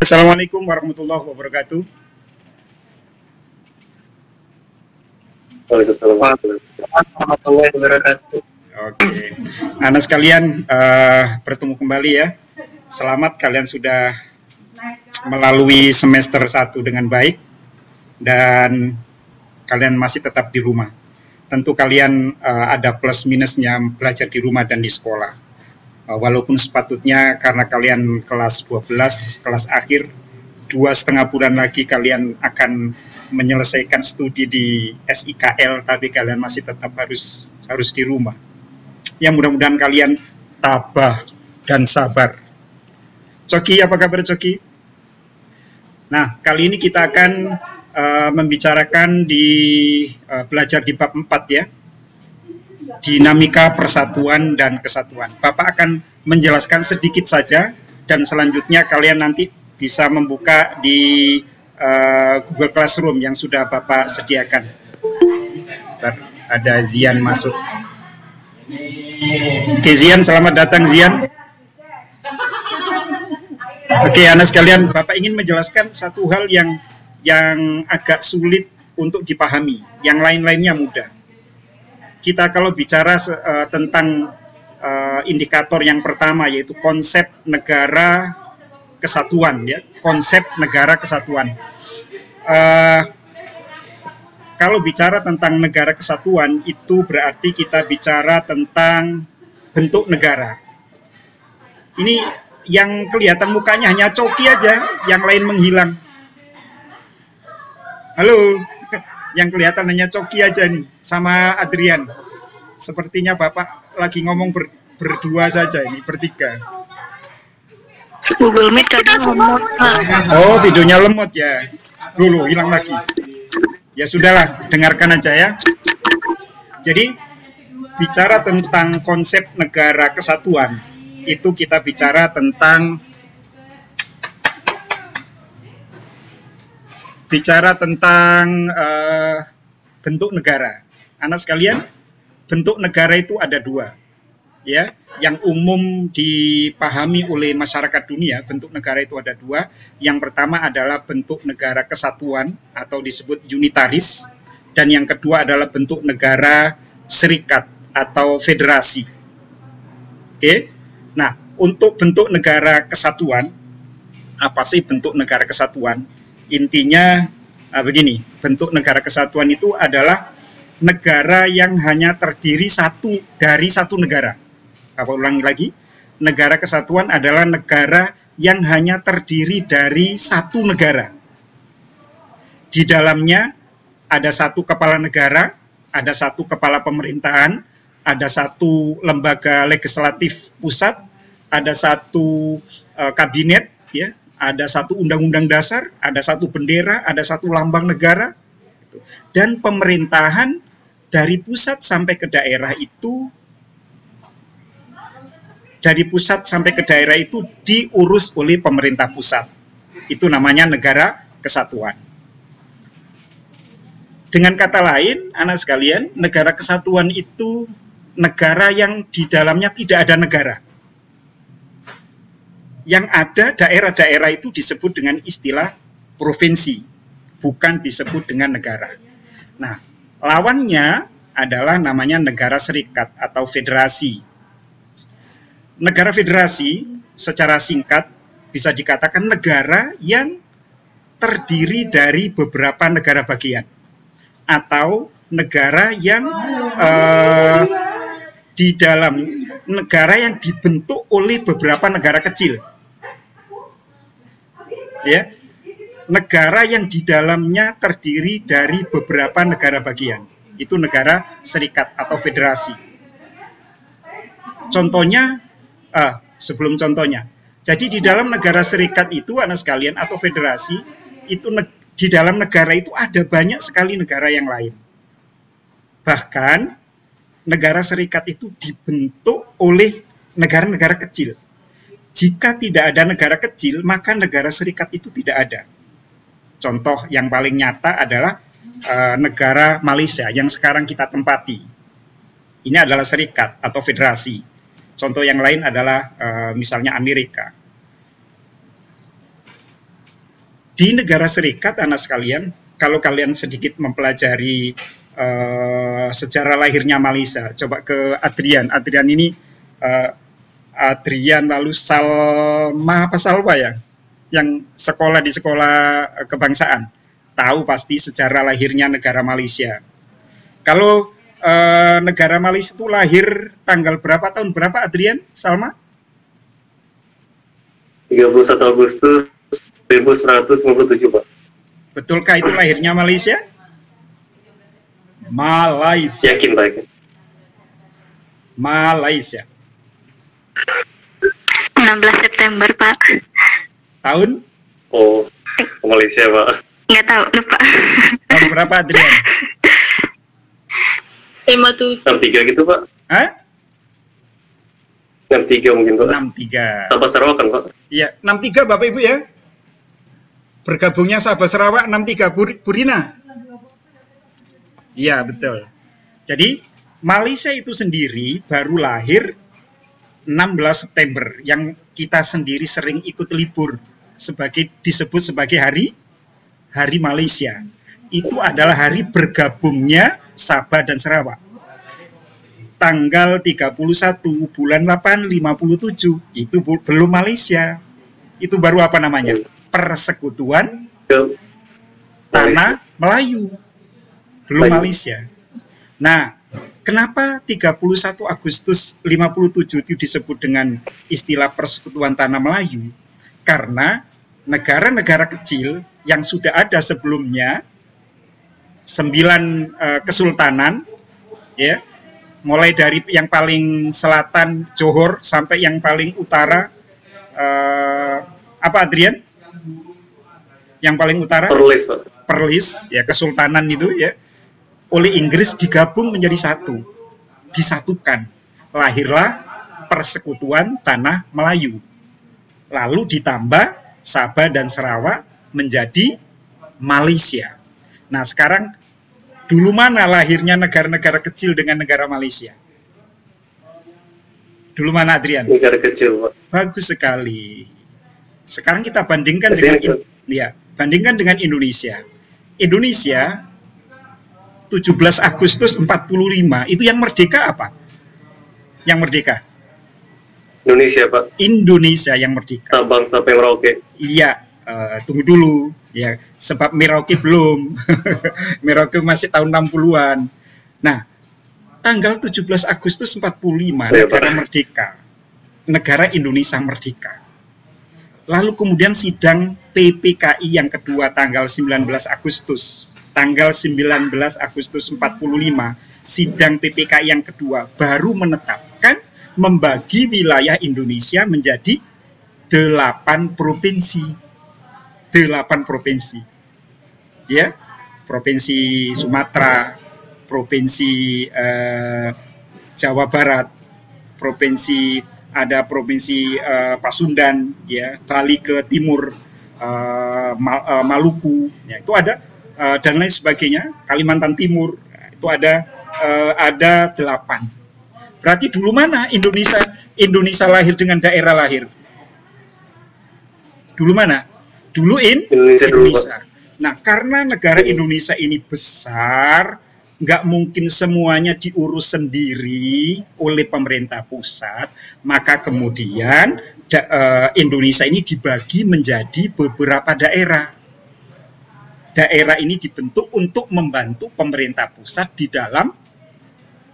Assalamualaikum warahmatullahi wabarakatuh. Waalaikumsalam warahmatullahi wabarakatuh. Oke, anak sekalian, bertemu kembali ya. Selamat kalian sudah melalui semester 1 dengan baik dan kalian masih tetap di rumah. Tentu kalian ada plus minusnya belajar di rumah dan di sekolah. Walaupun sepatutnya karena kalian kelas 12, kelas akhir, 2,5 bulan lagi kalian akan menyelesaikan studi di SIKL, tapi kalian masih tetap harus di rumah. Ya, mudah-mudahan kalian tabah dan sabar. Coki, apa kabar Coki? Nah, kali ini kita akan membicarakan belajar di bab 4 ya. Dinamika persatuan dan kesatuan. Bapak akan menjelaskan sedikit saja dan selanjutnya kalian nanti bisa membuka di Google Classroom yang sudah Bapak sediakan. Ada Zian masuk. Oke Zian, selamat datang Zian. Oke anak sekalian, Bapak ingin menjelaskan satu hal yang agak sulit untuk dipahami, yang lain-lainnya mudah. Kita kalau bicara tentang indikator yang pertama yaitu konsep negara kesatuan ya, konsep negara kesatuan. Kalau bicara tentang negara kesatuan itu berarti kita bicara tentang bentuk negara. Ini yang kelihatan mukanya hanya Coki aja, yang lain menghilang. Halo. Yang kelihatan hanya Coki aja nih, sama Adrian. Sepertinya Bapak lagi ngomong berdua saja ini, bertiga. Google Meet kadang lemot, Pak. Oh, videonya lemot ya. Dulu, hilang lagi. Ya sudahlah, dengarkan aja ya. Jadi, bicara tentang konsep negara kesatuan, itu kita bicara tentang bentuk negara. Anak sekalian, bentuk negara itu ada dua, ya. Yang umum dipahami oleh masyarakat dunia, bentuk negara itu ada dua. Yang pertama adalah bentuk negara kesatuan atau disebut unitaris, dan yang kedua adalah bentuk negara serikat atau federasi. Oke. Nah, untuk bentuk negara kesatuan, apa sih bentuk negara kesatuan? Intinya begini, bentuk negara kesatuan itu adalah negara yang hanya terdiri dari satu negara. Apa ulangi lagi? Negara kesatuan adalah negara yang hanya terdiri dari satu negara. Di dalamnya ada satu kepala negara, ada satu kepala pemerintahan, ada satu lembaga legislatif pusat, ada satu kabinet, ya. Ada satu undang-undang dasar, ada satu bendera, ada satu lambang negara, dan pemerintahan dari pusat sampai ke daerah itu, diurus oleh pemerintah pusat. Itu namanya negara kesatuan. Dengan kata lain, anak sekalian, negara kesatuan itu negara yang di dalamnya tidak ada negara. Yang ada daerah-daerah itu disebut dengan istilah provinsi, bukan disebut dengan negara. Nah, lawannya adalah namanya negara serikat atau federasi. Negara federasi secara singkat bisa dikatakan negara yang terdiri dari beberapa negara bagian, atau negara yang di dalam negara yang dibentuk oleh beberapa negara kecil. Ya, negara yang di dalamnya terdiri dari beberapa negara bagian, itu negara serikat atau federasi. Contohnya, sebelum contohnya, jadi di dalam negara serikat itu anak sekalian atau federasi itu di dalam negara itu ada banyak sekali negara yang lain. Bahkan negara serikat itu dibentuk oleh negara-negara kecil. Jika tidak ada negara kecil, maka negara serikat itu tidak ada. Contoh yang paling nyata adalah negara Malaysia yang sekarang kita tempati. Ini adalah serikat atau federasi. Contoh yang lain adalah misalnya Amerika. Di negara serikat, anak sekalian, kalau kalian sedikit mempelajari sejarah lahirnya Malaysia, coba ke Adrian. Adrian ini Adrian lalu Salma apa Salwa ya, yang sekolah di sekolah kebangsaan, tahu pasti sejarah lahirnya negara Malaysia. Kalau negara Malaysia itu lahir tanggal berapa, tahun berapa Adrian, Salma? 31 Agustus 1957, Pak. Betulkah itu lahirnya Malaysia? Malaysia. Yakin, Pak. Malaysia. 16 September, Pak. Tahun? Oh, Malaysia, Pak. Nggak tahu, lupa. Tahun berapa Adrian? 57. 63 gitu, Pak. Hah? 63 mungkin, Pak. 63. Sabah Sarawak kan, Pak? Iya, 63 Bapak Ibu ya. Bergabungnya Sabah Sarawak 63 Purina. Iya, betul. Jadi Malaysia itu sendiri baru lahir 16 September yang kita sendiri sering ikut libur disebut sebagai hari Malaysia. Itu adalah hari bergabungnya Sabah dan Sarawak. Tanggal 31 bulan 8 57 itu belum Malaysia. Itu baru apa namanya? Persekutuan Tanah Melayu. Belum Malaysia. Nah, kenapa 31 Agustus 57 itu disebut dengan istilah Persekutuan Tanah Melayu? Karena negara-negara kecil yang sudah ada sebelumnya 9 kesultanan, ya, mulai dari yang paling selatan Johor sampai yang paling utara apa Adrian? Yang paling utara? Perlis, Pak. Perlis, ya, kesultanan itu ya. Oleh Inggris digabung menjadi satu, disatukan, lahirlah Persekutuan Tanah Melayu. Lalu ditambah Sabah dan Sarawak menjadi Malaysia. Nah, sekarang dulu mana lahirnya negara-negara kecil dengan negara Malaysia? Dulu mana Adrian? Negara kecil, Pak. Bagus sekali. Sekarang kita bandingkan dengan Indonesia. Indonesia 17 Agustus 45 itu yang merdeka apa? Yang merdeka? Indonesia, Pak. Indonesia yang merdeka. Sabang sampai Merauke. Iya, tunggu dulu ya, sebab Merauke belum. Merauke masih tahun 60-an. Nah, tanggal 17 Agustus 45 negara merdeka. Negara Indonesia merdeka. Lalu kemudian sidang PPKI yang kedua tanggal 19 Agustus. Tanggal 19 Agustus 45, sidang PPKI yang kedua baru menetapkan membagi wilayah Indonesia menjadi 8 provinsi. 8 provinsi. Ya, Provinsi Sumatera, Provinsi Jawa Barat, Provinsi Pasundan, ya, Bali ke timur, Maluku, ya, itu ada, dan lain sebagainya, Kalimantan Timur, itu ada 8. Berarti dulu mana Indonesia lahir dengan daerah lahir? Dulu mana? Dulu Indonesia. Nah, karena negara Indonesia ini besar, nggak mungkin semuanya diurus sendiri oleh pemerintah pusat, maka kemudian Indonesia ini dibagi menjadi beberapa daerah. Daerah ini dibentuk untuk membantu pemerintah pusat di dalam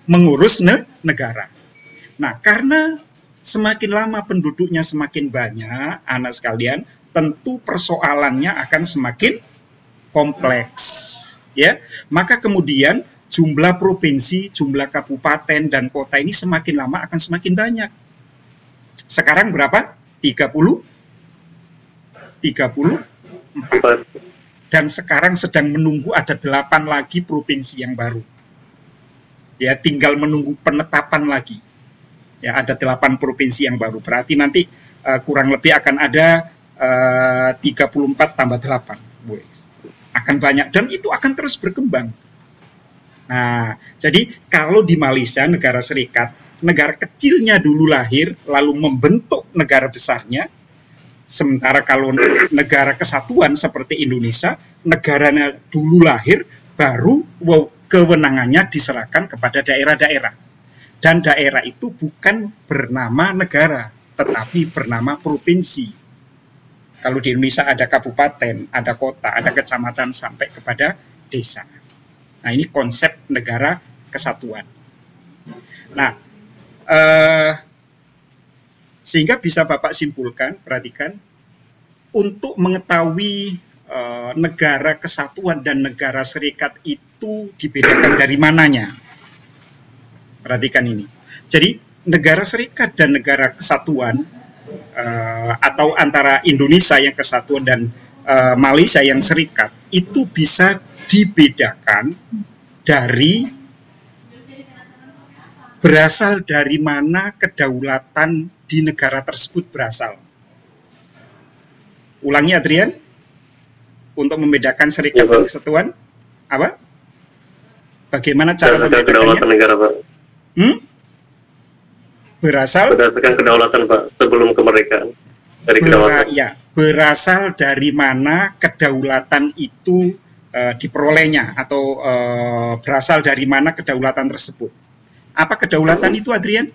mengurus negara. Nah, karena semakin lama penduduknya semakin banyak, anak sekalian, tentu persoalannya akan semakin kompleks, ya. Maka kemudian jumlah provinsi, jumlah kabupaten dan kota ini semakin lama akan semakin banyak. Sekarang berapa? 34. Dan sekarang sedang menunggu ada 8 lagi provinsi yang baru. Ya, tinggal menunggu penetapan lagi. Ya, ada 8 provinsi yang baru. Berarti nanti kurang lebih akan ada 34 tambah 8. Akan banyak, dan itu akan terus berkembang. Nah, jadi kalau di Malaysia, negara serikat, negara kecilnya dulu lahir, lalu membentuk negara besarnya, Sementara kalau negara kesatuan seperti Indonesia, negaranya dulu lahir, baru kewenangannya diserahkan kepada daerah-daerah. Dan daerah itu bukan bernama negara, tetapi bernama provinsi. Kalau di Indonesia ada kabupaten, ada kota, ada kecamatan, sampai kepada desa. Nah, ini konsep negara kesatuan. Nah, sehingga bisa Bapak simpulkan, perhatikan, untuk mengetahui negara kesatuan dan negara serikat itu dibedakan dari mananya. Perhatikan ini. Jadi, negara serikat dan negara kesatuan, atau antara Indonesia yang kesatuan dan Malaysia yang serikat, itu bisa dibedakan dari berasal dari mana kedaulatan di negara tersebut berasal. Ulangi Adrian, untuk membedakan serikat dan kesatuan, apa? Bagaimana cara membedakannya? Kedaulatan negara, Pak. Berasal? Berdasarkan kedaulatan, Pak, sebelum kemerdekaan. Dari kedaulatan. Berasal dari mana kedaulatan itu diperolehnya, atau berasal dari mana kedaulatan tersebut. Apa kedaulatan itu, Adrian?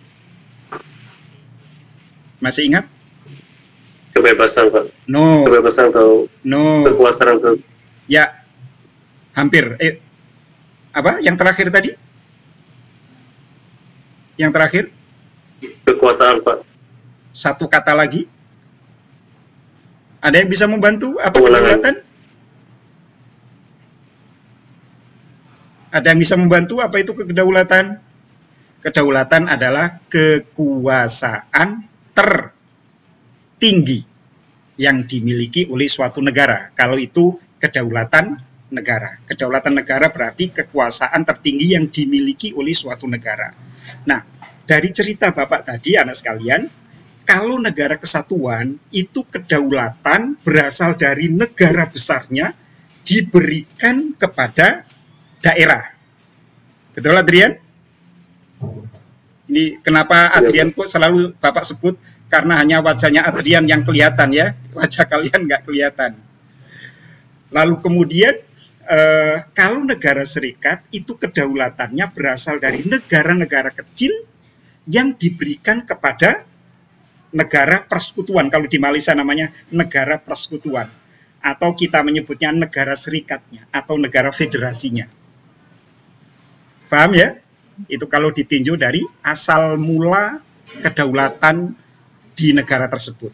Masih ingat? Kebebasan, Pak. No. Kebebasan atau kekuasaan ke... Ya, hampir. Apa? Yang terakhir tadi? Yang terakhir? Kekuasaan, Pak. Satu kata lagi. Ada yang bisa membantu? Apa kedaulatan? Ada yang bisa membantu? Apa itu kedaulatan? Kedaulatan adalah kekuasaan tertinggi yang dimiliki oleh suatu negara. Kalau itu kedaulatan negara. Kedaulatan negara berarti kekuasaan tertinggi yang dimiliki oleh suatu negara. Nah, dari cerita Bapak tadi, anak sekalian, kalau negara kesatuan itu kedaulatan berasal dari negara besarnya diberikan kepada daerah. Betul, Adrian? Ini kenapa Adrian kok selalu Bapak sebut, karena hanya wajahnya Adrian yang kelihatan ya, wajah kalian nggak kelihatan. Lalu kemudian kalau negara serikat itu kedaulatannya berasal dari negara-negara kecil yang diberikan kepada negara persekutuan. Kalau di Malaysia namanya negara persekutuan, atau kita menyebutnya negara serikatnya atau negara federasinya. Paham ya? Itu kalau ditinjau dari asal mula kedaulatan di negara tersebut.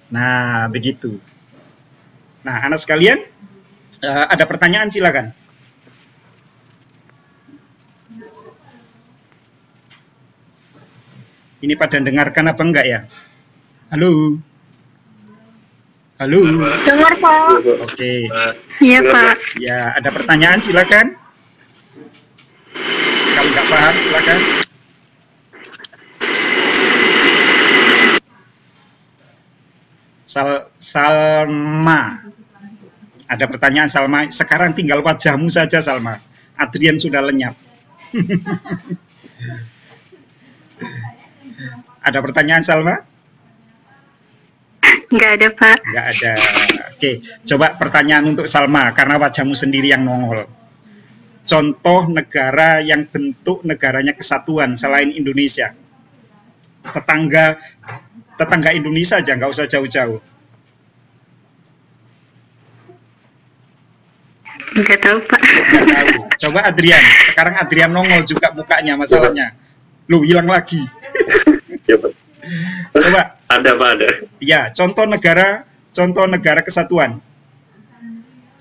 Nah, begitu. Nah, anak sekalian, ada pertanyaan silakan. Ini pada dengarkan apa enggak ya? Halo? Halo? Dengar, Pak. Oke. Iya, Pak. Ya, ada pertanyaan silakan. Kalau nggak paham silakan. Salma. Ada pertanyaan, Salma. Sekarang tinggal wajahmu saja, Salma. Adrian sudah lenyap. Ada pertanyaan, Salma? Nggak ada, Pak. Nggak ada. Oke, coba pertanyaan untuk Salma, karena wajahmu sendiri yang nongol. Contoh negara yang bentuk negaranya kesatuan selain Indonesia. Tetangga Indonesia aja, nggak usah jauh-jauh. Nggak tahu, Pak. Nggak tahu. Coba Adrian. Sekarang Adrian nongol juga mukanya, masalahnya. Loh, hilang lagi. Coba. Ada, Pak, ada. Ya, contoh negara kesatuan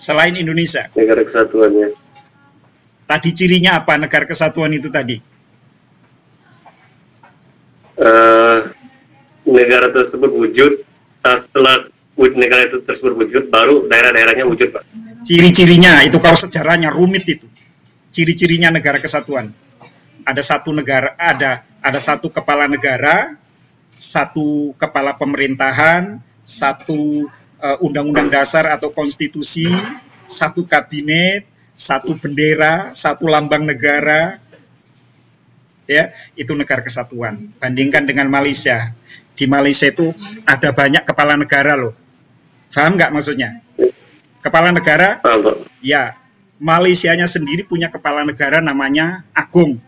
selain Indonesia. Negara kesatuannya. Tadi cirinya apa negara kesatuan itu tadi? Negara tersebut wujud, setelah negara itu tersebut wujud, baru daerah-daerahnya wujud, Pak. Ciri-cirinya itu kalau sejarahnya rumit itu. Ciri-cirinya negara kesatuan. Ada satu negara, ada satu kepala negara, satu kepala pemerintahan, satu undang-undang dasar atau konstitusi, satu kabinet, satu bendera, satu lambang negara. Ya, itu negara kesatuan. Bandingkan dengan Malaysia. Di Malaysia itu ada banyak kepala negara loh. Paham nggak maksudnya? Kepala negara, Paham, Pak. ya, Malaysianya sendiri punya kepala negara namanya Agong.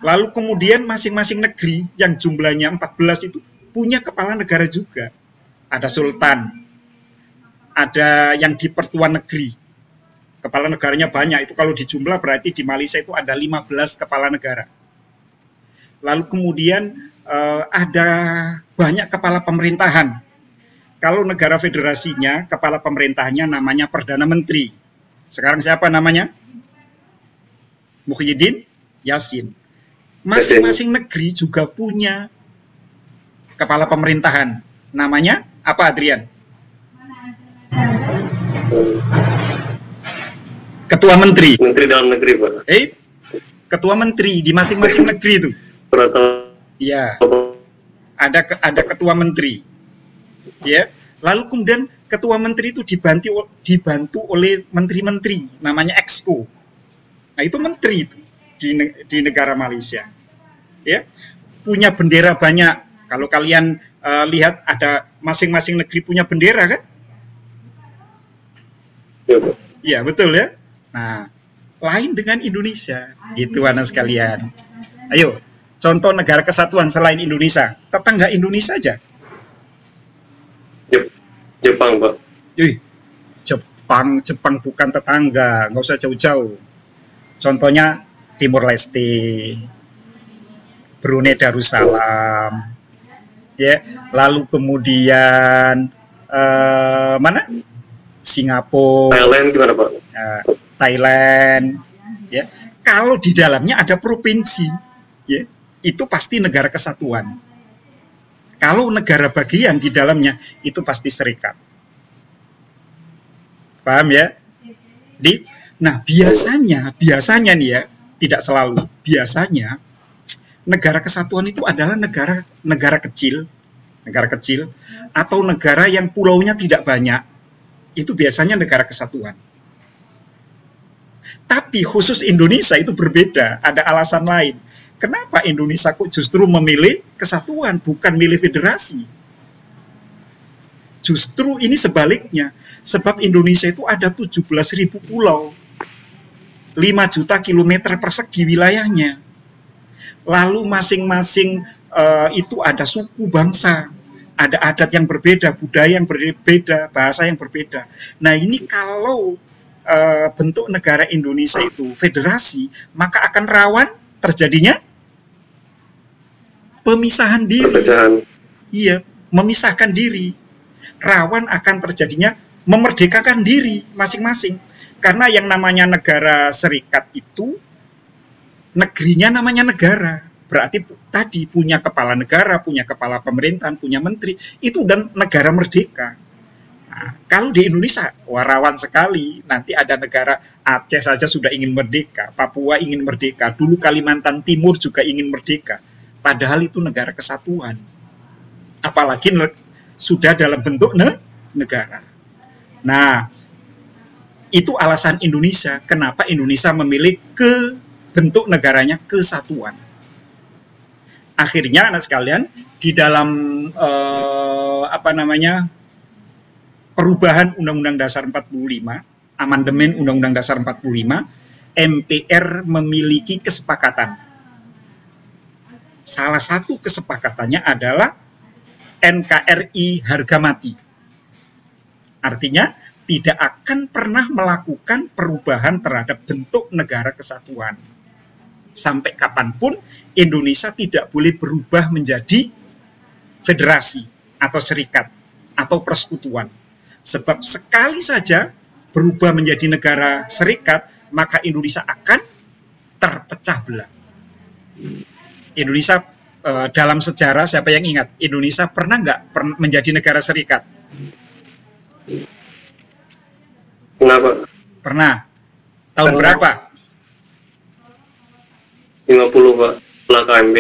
Lalu kemudian masing-masing negeri yang jumlahnya 14 itu punya kepala negara juga. Ada sultan, ada yang di pertuan negeri. Kepala negaranya banyak, itu kalau dijumlah berarti di Malaysia itu ada 15 kepala negara. Lalu kemudian ada banyak kepala pemerintahan. Kalau negara federasinya, kepala pemerintahannya namanya Perdana Menteri. Sekarang siapa namanya? Muhyiddin Yassin. Masing-masing negeri juga punya kepala pemerintahan. Namanya apa, Adrian? Ketua Menteri. Menteri Dalam Negeri, Pak. Ketua Menteri di masing-masing negeri itu. Peraturan. Ya, ada ketua menteri. Ya, lalu kemudian ketua menteri itu dibantu oleh menteri-menteri, namanya exco. Nah, itu menteri itu di negara Malaysia. Ya, punya bendera banyak. Kalau kalian lihat ada masing-masing negeri punya bendera kan? Ya, Pak. Iya, betul ya. Nah, lain dengan Indonesia, gitu anak sekalian. Ayo, contoh negara kesatuan selain Indonesia, tetangga Indonesia aja. Jepang, Pak. Jepang bukan tetangga, nggak usah jauh-jauh. Contohnya Timur Leste, Brunei Darussalam, ya. Lalu kemudian mana? Singapura, Thailand gimana, Pak? Thailand, ya. Kalau di dalamnya ada provinsi, ya, itu pasti negara kesatuan. Kalau negara bagian di dalamnya, itu pasti serikat. Paham ya? Nah, biasanya nih ya, tidak selalu, biasanya negara kesatuan itu adalah negara kecil, atau negara yang pulaunya tidak banyak, itu biasanya negara kesatuan. Tapi khusus Indonesia itu berbeda, ada alasan lain. Kenapa Indonesia kok justru memilih kesatuan, bukan milih federasi? Justru ini sebaliknya, sebab Indonesia itu ada 17.000 pulau, 5 juta kilometer persegi wilayahnya. Lalu masing-masing itu ada suku bangsa, ada adat yang berbeda, budaya yang berbeda, bahasa yang berbeda. Nah, ini kalau bentuk negara Indonesia itu federasi, maka akan rawan terjadinya pemisahan diri. Iya, memisahkan diri. Rawan akan terjadinya memerdekakan diri masing-masing. Karena yang namanya negara serikat itu, negerinya namanya negara. Berarti tadi punya kepala negara, punya kepala pemerintahan, punya menteri, itu dan negara merdeka. Nah, kalau di Indonesia, rawan sekali. Nanti ada negara Aceh saja sudah ingin merdeka, Papua ingin merdeka, dulu Kalimantan Timur juga ingin merdeka. Padahal itu negara kesatuan. Apalagi sudah dalam bentuk negara. Nah, itu alasan Indonesia. Kenapa Indonesia memilih bentuk negaranya kesatuan. Akhirnya anak sekalian, di dalam perubahan Undang-Undang Dasar 45, amandemen Undang-Undang Dasar 45, MPR memiliki kesepakatan. Salah satu kesepakatannya adalah NKRI harga mati. Artinya tidak akan pernah melakukan perubahan terhadap bentuk negara kesatuan. Sampai kapanpun Indonesia tidak boleh berubah menjadi federasi atau serikat atau persekutuan. Sebab sekali saja berubah menjadi negara serikat, maka Indonesia akan terpecah belah. Indonesia dalam sejarah, siapa yang ingat? Indonesia pernah nggak menjadi negara serikat? Kenapa? Pernah. Tahun berapa? 50, Pak, setelah KMB.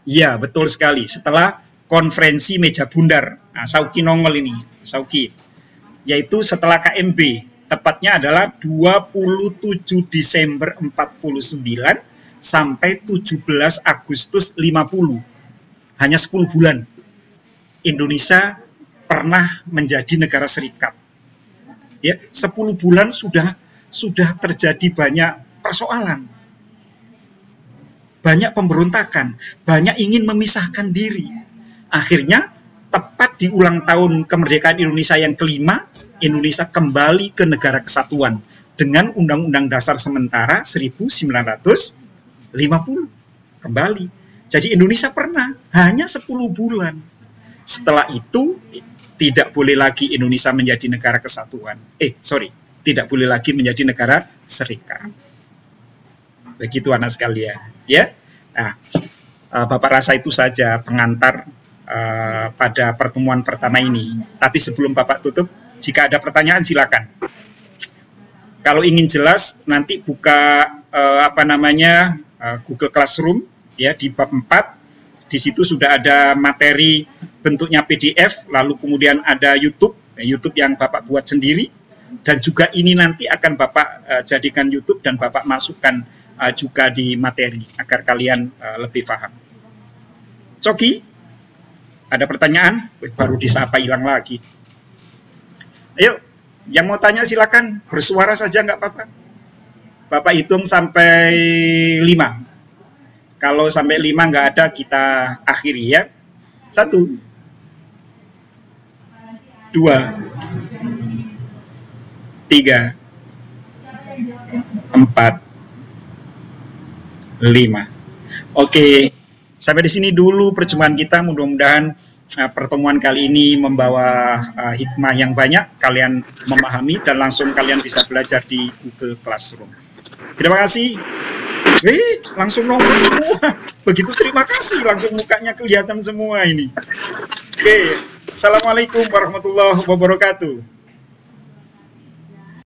Iya, betul sekali. Setelah konferensi meja bundar. Nah, Sauki nongol ini, Sauki. Yaitu setelah KMB. Tepatnya adalah 27 Desember 49 sampai 17 Agustus 50. Hanya 10 bulan. Indonesia pernah menjadi negara serikat. Ya, 10 bulan sudah terjadi banyak persoalan. Banyak pemberontakan, banyak ingin memisahkan diri. Akhirnya tepat di ulang tahun kemerdekaan Indonesia yang kelima, Indonesia kembali ke negara kesatuan dengan Undang-Undang Dasar Sementara 1950. Kembali. Jadi Indonesia pernah hanya 10 bulan. Setelah itu tidak boleh lagi Indonesia menjadi negara kesatuan. Tidak boleh lagi menjadi negara serikat. Begitu anak sekalian, ya. Nah, Bapak rasa itu saja pengantar pada pertemuan pertama ini. Tapi sebelum Bapak tutup, jika ada pertanyaan silakan. Kalau ingin jelas, nanti buka Google Classroom ya di bab 4. Di situ sudah ada materi bentuknya PDF, lalu kemudian ada YouTube yang Bapak buat sendiri, dan juga ini nanti akan Bapak jadikan YouTube dan Bapak masukkan juga di materi agar kalian lebih paham. Coki, ada pertanyaan? Baru disapa hilang lagi. Ayo, yang mau tanya silakan, bersuara saja nggak apa-apa. Bapak hitung sampai 5. Kalau sampai 5 nggak ada, kita akhiri ya. 1, 2, 3, 4, 5. Oke, sampai di sini dulu perjumpaan kita. Mudah-mudahan pertemuan kali ini membawa hikmah yang banyak. Kalian memahami dan langsung kalian bisa belajar di Google Classroom. Terima kasih. Langsung nongol semua. Begitu terima kasih, langsung mukanya kelihatan semua ini. Oke, Assalamualaikum warahmatullahi wabarakatuh.